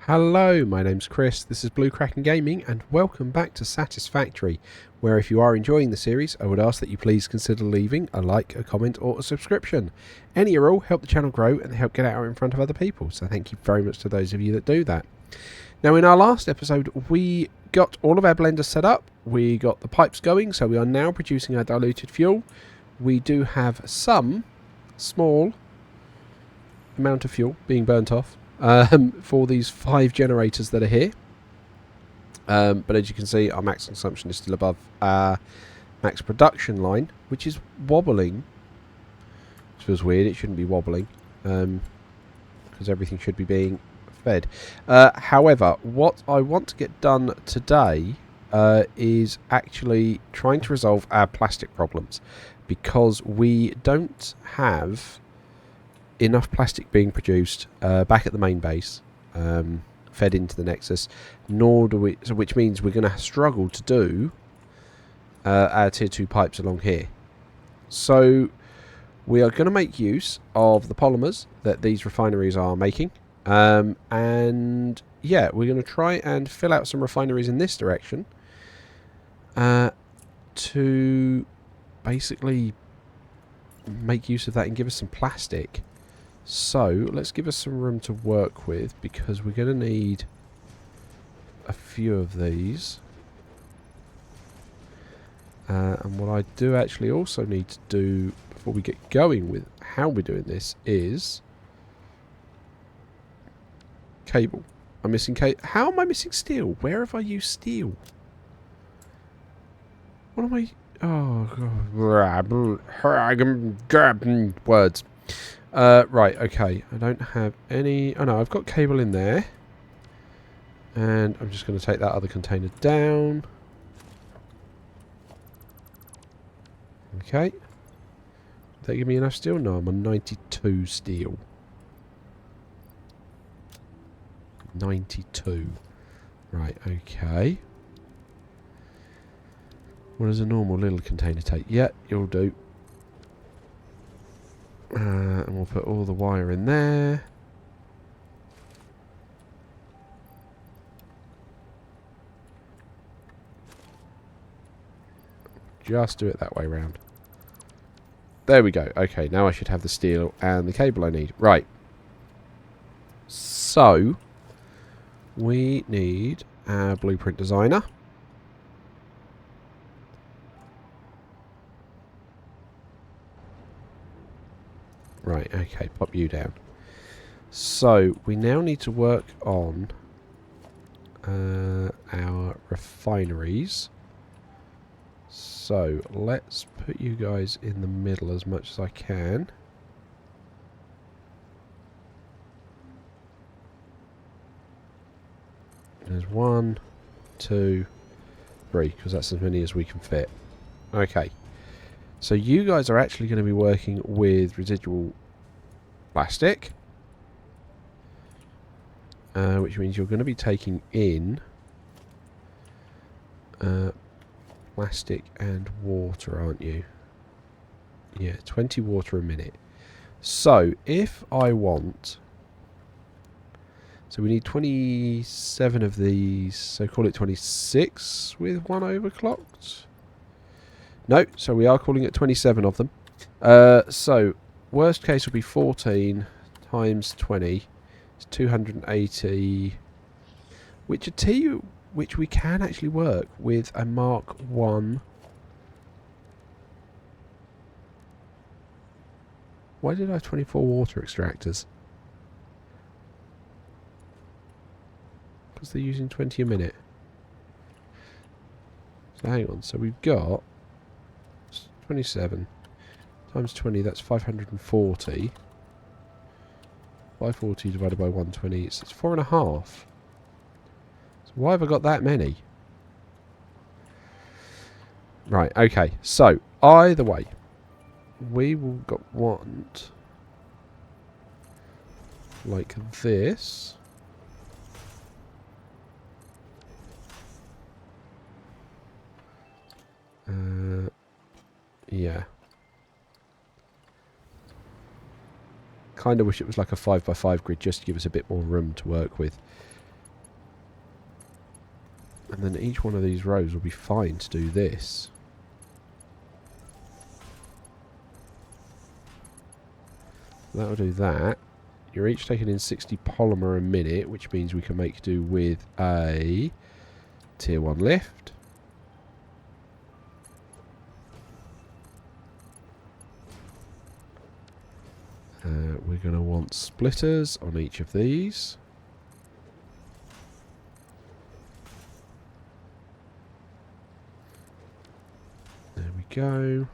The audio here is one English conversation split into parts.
Hello, my name's Chris, this is Blue Kraken Gaming, and welcome back to Satisfactory, where if you are enjoying the series, I would ask that you please consider leaving a like, a comment or a subscription. Any or all help the channel grow and help get it out in front of other people, so thank you very much to those of you that do that. Now in our last episode we got all of our blenders set up, we got the pipes going, so we are now producing our diluted fuel. We do have some small amount of fuel being burnt off for these 5 generators that are here, but as you can see our max consumption is still above our max production line, which is wobbling. This feels weird, it shouldn't be wobbling because everything should be being fed. However, what I want to get done today is actually trying to resolve our plastic problems, because we don't have enough plastic being produced back at the main base, fed into the Nexus, nor do we, so which means we're going to struggle to do our tier 2 pipes along here. So we are going to make use of the polymers that these refineries are making, and yeah, we're going to try and fill out some refineries in this direction to basically make use of that and give us some plastic. So let's give us some room to work with, because we're going to need a few of these. And what I do actually also need to do before we get going with how we're doing this is cable. I'm missing cable. How am I missing steel? Where have I used steel? What am I... Oh, God. Words. Right, okay. I don't have any... Oh, no, I've got cable in there. And I'm just going to take that other container down. Okay. Did that give me enough steel? No, I'm on 92 steel. 92. Right, okay. What does a normal little container take? Yeah, you'll do. And we'll put all the wire in there. Just do it that way round. There we go. Okay, now I should have the steel and the cable I need. Right. So, we need our blueprint designer. Right, okay, pop you down. So, we now need to work on our refineries. So, let's put you guys in the middle as much as I can. There's 1, 2, 3, because that's as many as we can fit. Okay. So you guys are actually going to be working with residual plastic, which means you're going to be taking in plastic and water, aren't you? Yeah, 20 water a minute. So if I want... So we need 27 of these, so call it 26 with 1 overclocked. No, so we are calling it 27 of them. So, worst case will be 14 times 20. It's 280. Which we can actually work with a Mark 1. Why did I have 24 water extractors? Because they're using 20 a minute. So hang on, so we've got 27 times 20, that's 540. 540 divided by 120, it's 4.5. So why have I got that many? Right, okay, so either way, we will want like this. Yeah. Kind of wish it was like a 5x5 grid just to give us a bit more room to work with. And then each one of these rows will be fine to do this. That'll do that. You're each taking in 60 polymer a minute, which means we can make do with a tier 1 lift. We're going to want splitters on each of these. There we go.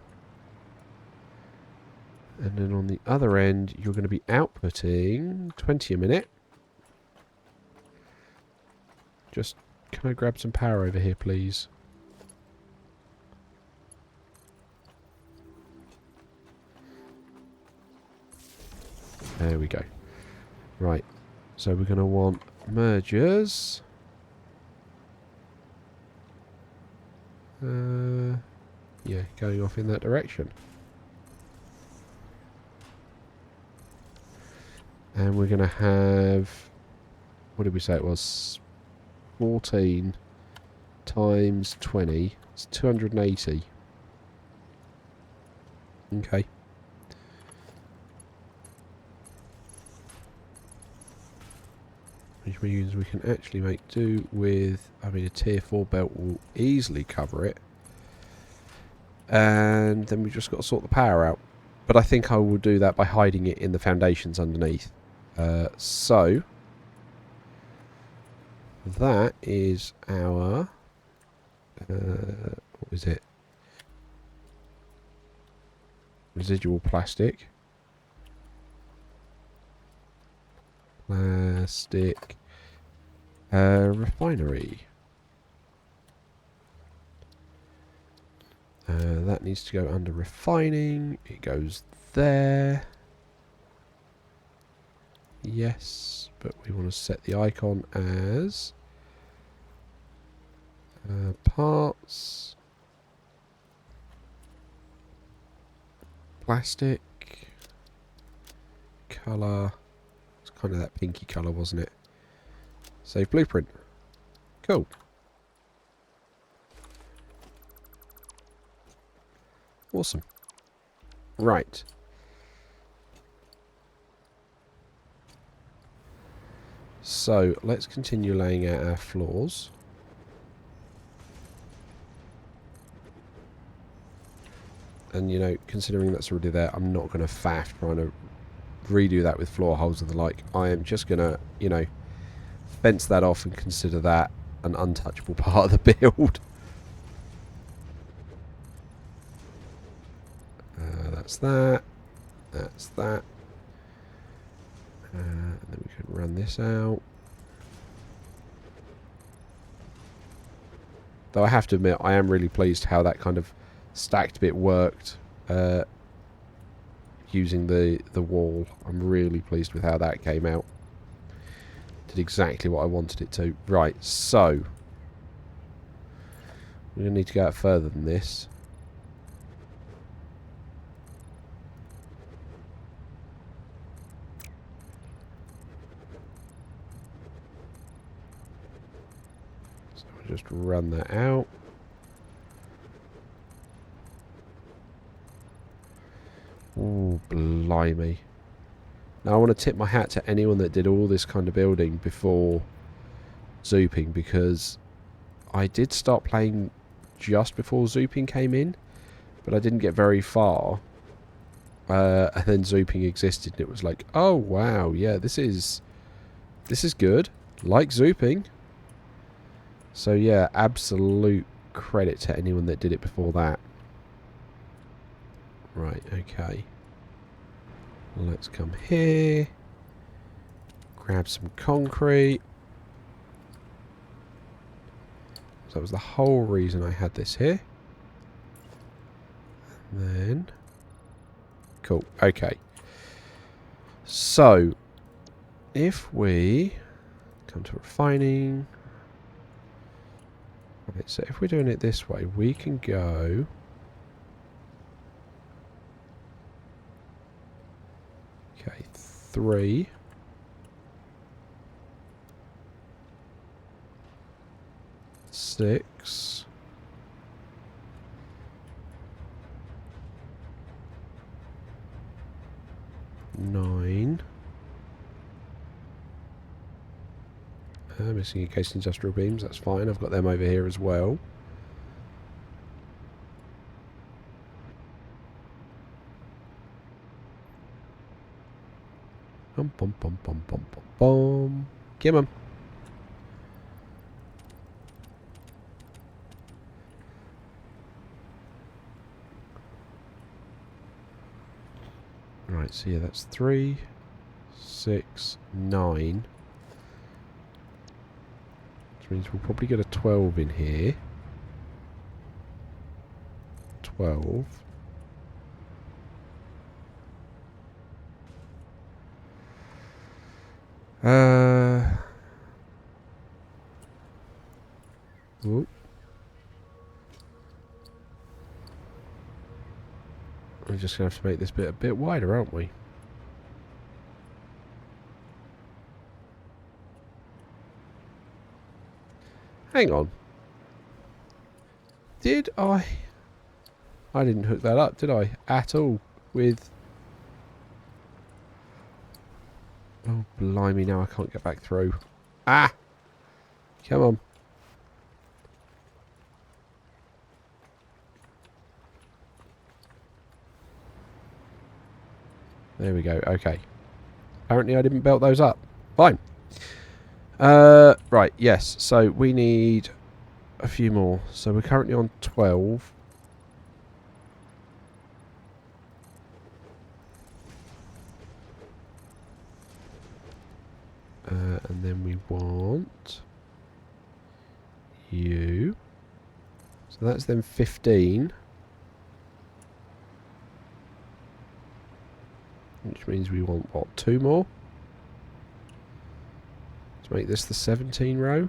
And then on the other end, you're going to be outputting 20 a minute. Just, can I grab some power over here, please? There we go. Right. So we're going to want mergers. Yeah, going off in that direction. And we're going to have... What did we say it was? 14 times 20. It's 280. Okay. Which means we can actually make do with... I mean, a tier 4 belt will easily cover it. And then we've just got to sort the power out. But I think I will do that by hiding it in the foundations underneath. So... that is our... what is it? Residual plastic. Plastic. Refinery. That needs to go under refining. It goes there. Yes, but we want to set the icon as parts, plastic, colour. It's kind of that pinky colour, wasn't it? Save blueprint. Cool. Awesome. Right. So, let's continue laying out our floors. And, you know, considering that's already there, I'm not going to faff trying to redo that with floor holes and the like. I am just going to, you know, fence that off and consider that an untouchable part of the build. That's that. That's that. And then we can run this out. Though I have to admit, I am really pleased how that kind of stacked bit worked using the wall. I'm really pleased with how that came out. Did exactly what I wanted it to. Right, so we're going to need to go out further than this. So we'll just run that out. Ooh, blimey. Now I want to tip my hat to anyone that did all this kind of building before Zooping, because I did start playing just before Zooping came in, but I didn't get very far. And then Zooping existed and it was like, oh wow, yeah, this is good. Like Zooping. So yeah, absolute credit to anyone that did it before that. Right, okay. Let's come here. Grab some concrete. So that was the whole reason I had this here. And then... cool, okay. So, if we come to refining... okay, so if we're doing it this way, we can go... okay, 3. 6. Nine. Missing encased industrial beams, that's fine. I've got them over here as well. Bum bum bum bum bum bum bum. Give 'em. Right, so yeah, that's 3, 6, 9. Which means we'll probably get a 12 in here. 12. Ooh. We're just going to have to make this bit a bit wider, aren't we? Hang on. Did I... I didn't hook that up, did I? At all. With... Oh, blimey, now I can't get back through. Ah! Come on. There we go. Okay. Apparently I didn't belt those up. Fine. Right, yes. So we need a few more. So we're currently on 12. And then we want you. So that's then 15. Which means we want, what, 2 more? To make this the 17 row.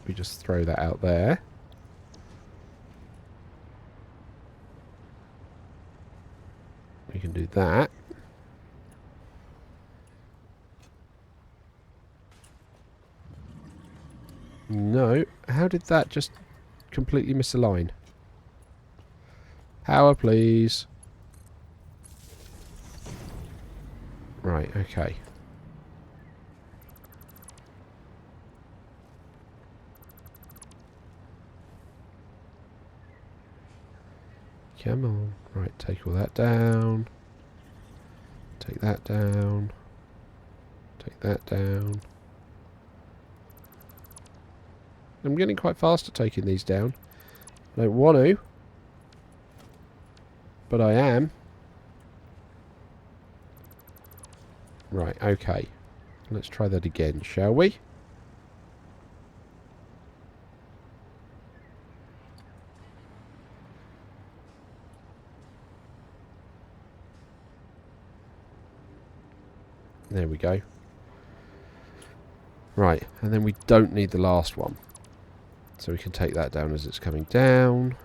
We just throw that out there. We can do that. No. How did that just completely misalign? Power, please. Right, okay. Come on. Right, take all that down. Take that down. Take that down. I'm getting quite fast at taking these down. I don't want to. But I am. Right, okay. Let's try that again, shall we? There we go. Right, and then we don't need the last one. So we can take that down as it's coming down.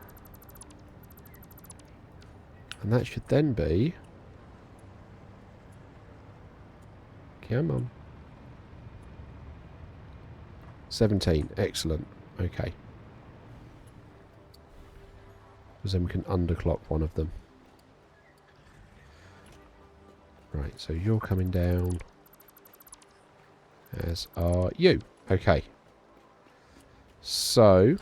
And that should then be... Come on. 17. Excellent. Okay. Because then we can underclock one of them. Right, so you're coming down. As are you. Okay. So...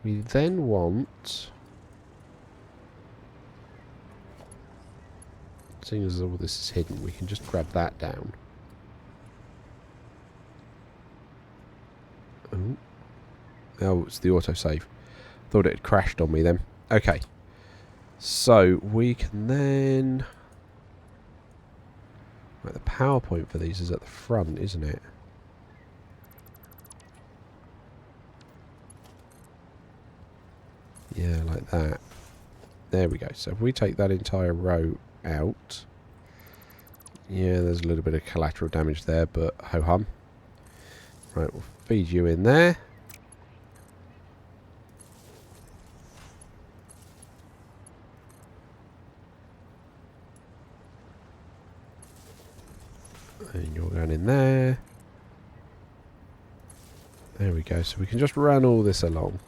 we then want... Seeing as all this is hidden, we can just grab that down. Oh, it's the autosave. Thought it had crashed on me then. Okay. So, we can then... Right, the power point for these is at the front, isn't it? Yeah, like that. There we go. So, if we take that entire row out... Yeah, there's a little bit of collateral damage there, but ho-hum. Right, we'll feed you in there. And you're going in there. There we go. So we can just run all this along.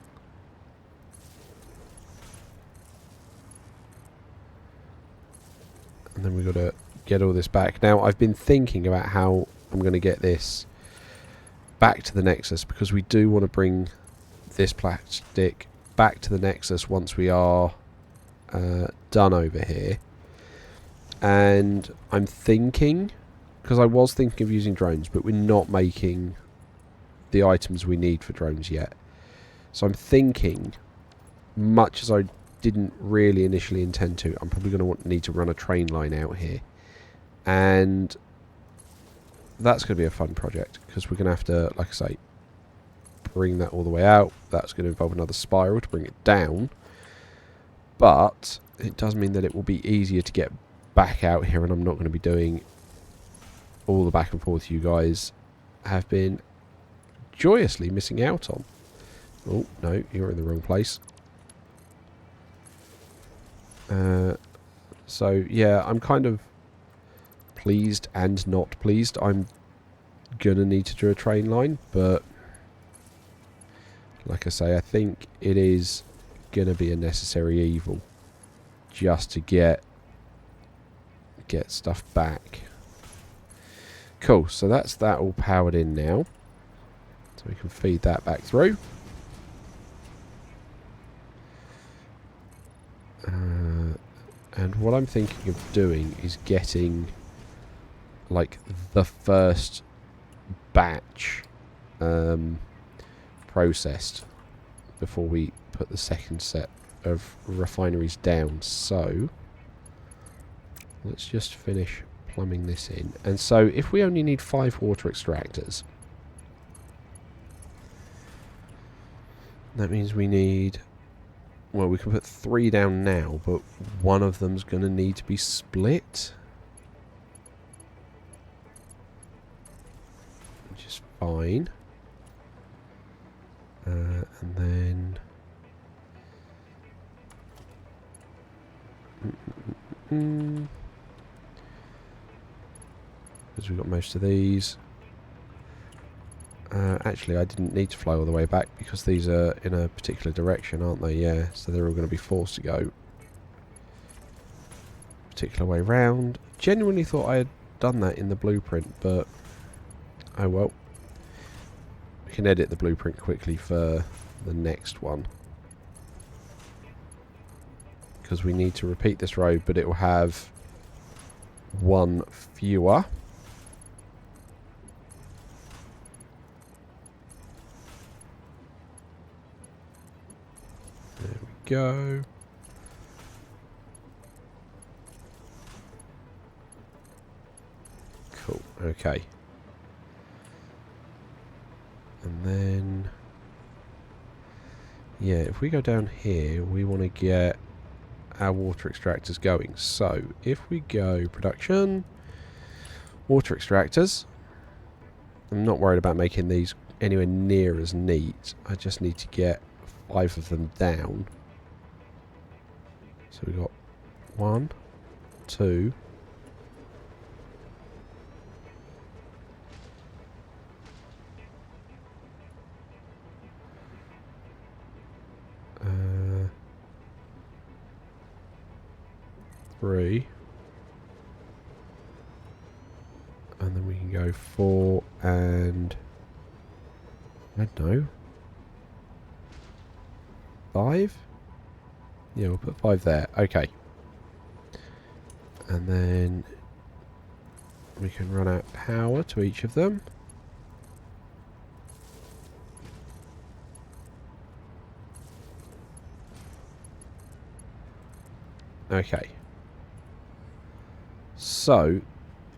And then we've got to get all this back. Now, I've been thinking about how I'm going to get this back to the Nexus, because we do want to bring this plastic back to the Nexus once we are done over here. And I'm thinking, because I was thinking of using drones, but we're not making the items we need for drones yet. So I'm thinking, much as I didn't really initially intend to, I'm probably going to need to run a train line out here. And that's going to be a fun project, because we're going to have to, like I say, bring that all the way out. That's going to involve another spiral to bring it down. But it does mean that it will be easier to get back out here, and I'm not going to be doing all the back and forth you guys have been joyously missing out on. Oh, no, you're in the wrong place. So, yeah, I'm kind of pleased and not pleased. I'm going to need to do a train line, but like I say, I think it is going to be a necessary evil just to get stuff back. Cool, so that's that all powered in now. So we can feed that back through. And what I'm thinking of doing is getting like the first batch processed before we put the second set of refineries down. So let's just finish plumbing this in. And so if we only need 5 water extractors, that means we need, well, we can put 3 down now, but one of them's going to need to be split, which is fine. And then because we've got most of these. Actually, I didn't need to fly all the way back because these are in a particular direction, aren't they? Yeah, so they're all going to be forced to go a particular way round. Genuinely thought I had done that in the blueprint, but oh well. We can edit the blueprint quickly for the next one, because we need to repeat this road, but it will have 1 fewer. There we go. Cool, okay. And then, yeah, if we go down here, we want to get our water extractors going. So if we go production, water extractors, I'm not worried about making these anywhere near as neat. I just need to get 5 of them down. So we got 1, 2, 3, and then we can go 4 and I don't know, 5? Yeah, we'll put 5 there. Okay. And then we can run out power to each of them. Okay. So,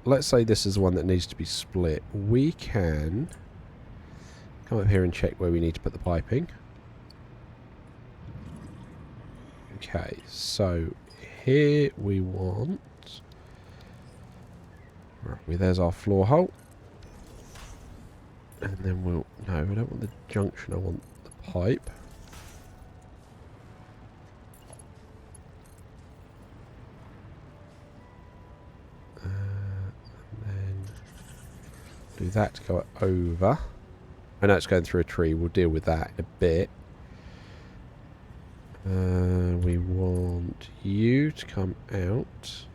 let's say this is the one that needs to be split. We can come up here and check where we need to put the piping. Okay, so here we want... Right, there's our floor hole. And then we'll... No, we don't want the junction, I want the pipe. do that to go over. I know it's going through a tree. We'll deal with that in a bit. We want you to come out.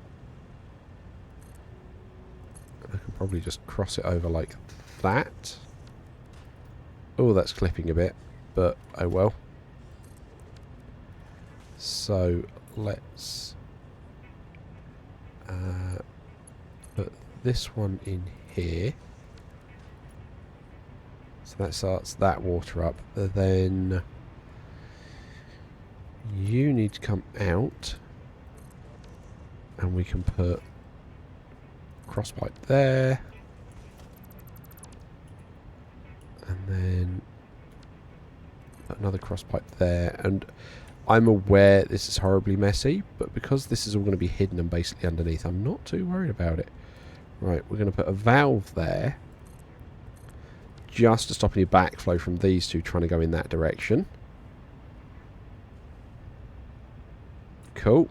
I can probably just cross it over like that. Oh, that's clipping a bit, but oh well. So let's put this one in here. So that starts that water up. Then you need to come out, and we can put cross pipe there, and then another cross pipe there. And I'm aware this is horribly messy, but because this is all going to be hidden and basically underneath, I'm not too worried about it. Right, we're going to put a valve there just to stop any backflow from these two trying to go in that direction. Cool.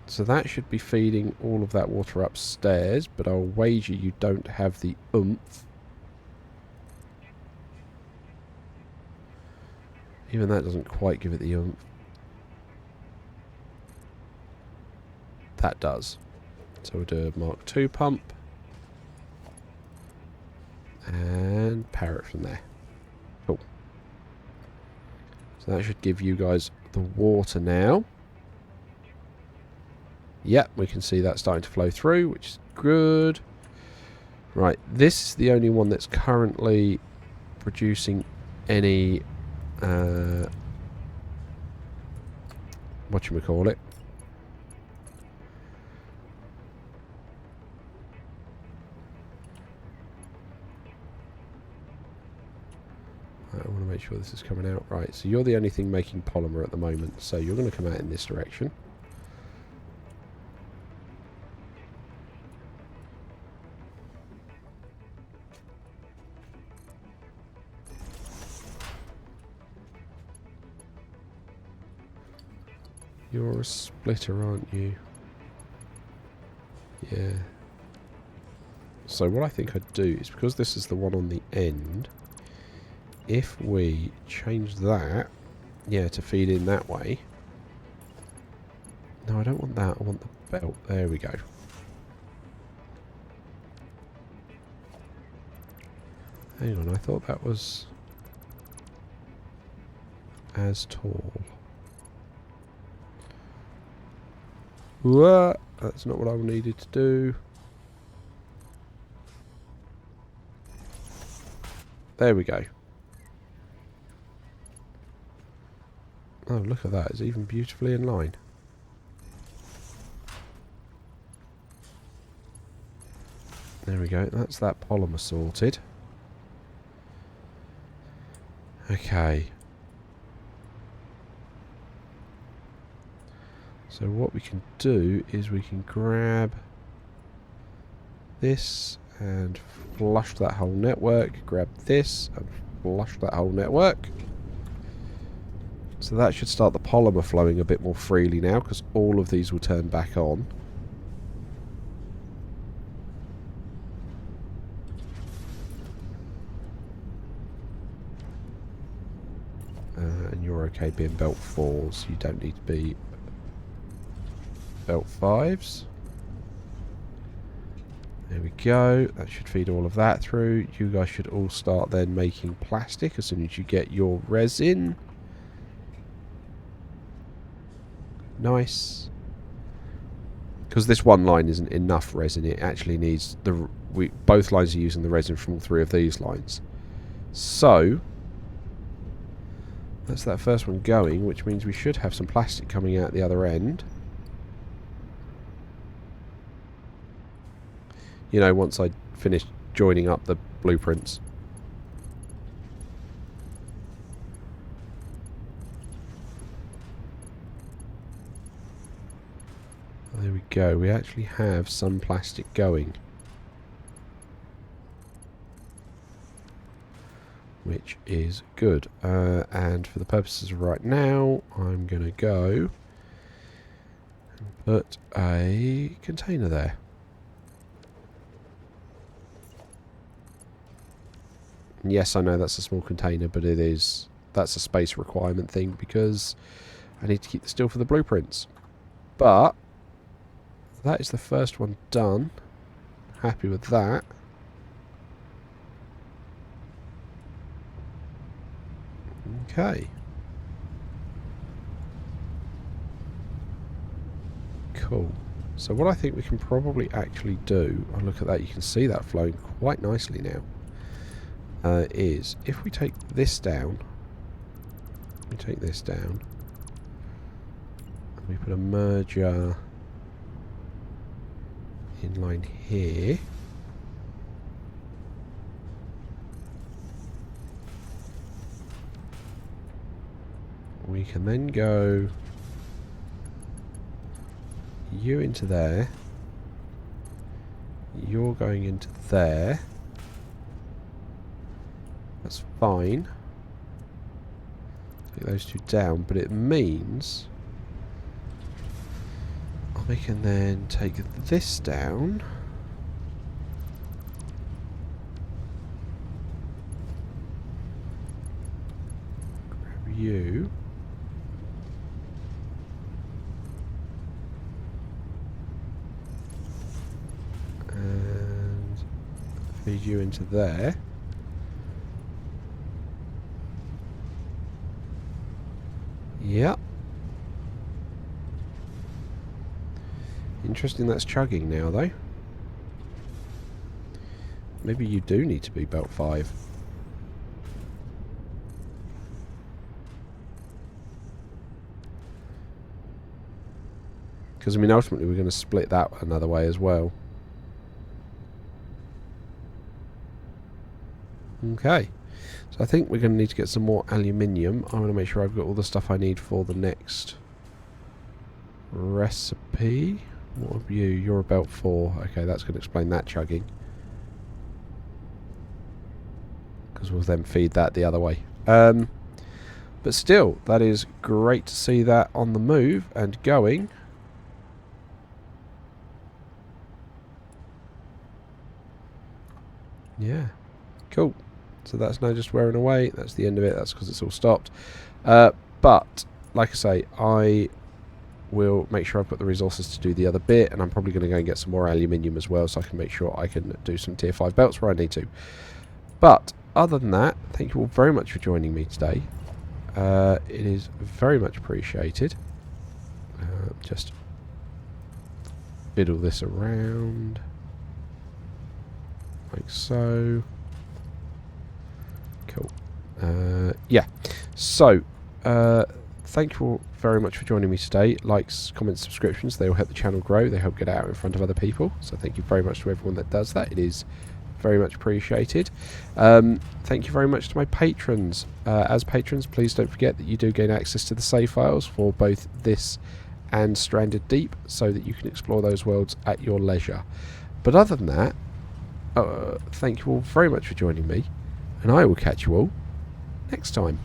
So that should be feeding all of that water upstairs, but I'll wager you don't have the oomph. Even that doesn't quite give it the oomph. That does. So we'll do a Mark II pump. And power it from there. Cool. So that should give you guys the water now. Yep, we can see that starting to flow through, which is good. Right, this is the only one that's currently producing any whatchamacallit. I want to make sure this is coming out right. So you're the only thing making polymer at the moment, so you're going to come out in this direction. You're a splitter, aren't you? Yeah. So what I think I'd do is, because this is the one on the end, if we change that, yeah, to feed in that way. No, I don't want that. I want the belt. There we go. Hang on, I thought that was as tall. Whoa, that's not what I needed to do. There we go. Oh, look at that. It's even beautifully in line. There we go. That's that polymer sorted. Okay. So what we can do is we can grab this and flush that whole network. Grab this and flush that whole network. So that should start the polymer flowing a bit more freely now, because all of these will turn back on. And you're okay being belt 4s, you don't need to be belt 5s. There we go. That should feed all of that through. You guys should all start then making plastic as soon as you get your resin. Nice. Because this one line isn't enough resin, it actually needs the... both lines are using the resin from all 3 of these lines. So that's that first one going, which means we should have some plastic coming out the other end. You know, once I finish joining up the blueprints. There we go. We actually have some plastic going. Which is good. And for the purposes of right now, I'm going to go and put a container there. And yes, I know that's a small container, but that's a space requirement thing because I need to keep the steel for the blueprints. But that is the first one done. Happy with that. Okay. Cool. So what I think we can probably actually do, oh look at that, you can see that flowing quite nicely now, is if we take this down, and we put a merger in line here. We can then go you into there, you're going into there, that's fine, take those two down, but it means we can then take this down, grab you, and feed you into there. Yep. Interesting that's chugging now though. Maybe you do need to be belt 5. Because I mean ultimately we're going to split that another way as well. Okay. So I think we're going to need to get some more aluminium. I want to make sure I've got all the stuff I need for the next recipe. What of you? You're a belt 4. Okay, that's going to explain that chugging. Because we'll then feed that the other way. But still, that is great to see that on the move and going. Yeah. Cool. So that's now just wearing away. That's the end of it. That's because it's all stopped. But, like I say, I will make sure I've got the resources to do the other bit, and I'm probably going to go and get some more aluminium as well so I can make sure I can do some tier 5 belts where I need to. But, other than that, thank you all very much for joining me today. It is very much appreciated. Just fiddle this around. Like so. Cool. Yeah. So, thank you all very much for joining me today. Likes, comments, subscriptions, they will help the channel grow. They help get out in front of other people. So thank you very much to everyone that does that. It is very much appreciated. Thank you very much to my patrons. As patrons, please don't forget that you do gain access to the save files for both this and Stranded Deep so that you can explore those worlds at your leisure. But other than that, thank you all very much for joining me, and I will catch you all next time.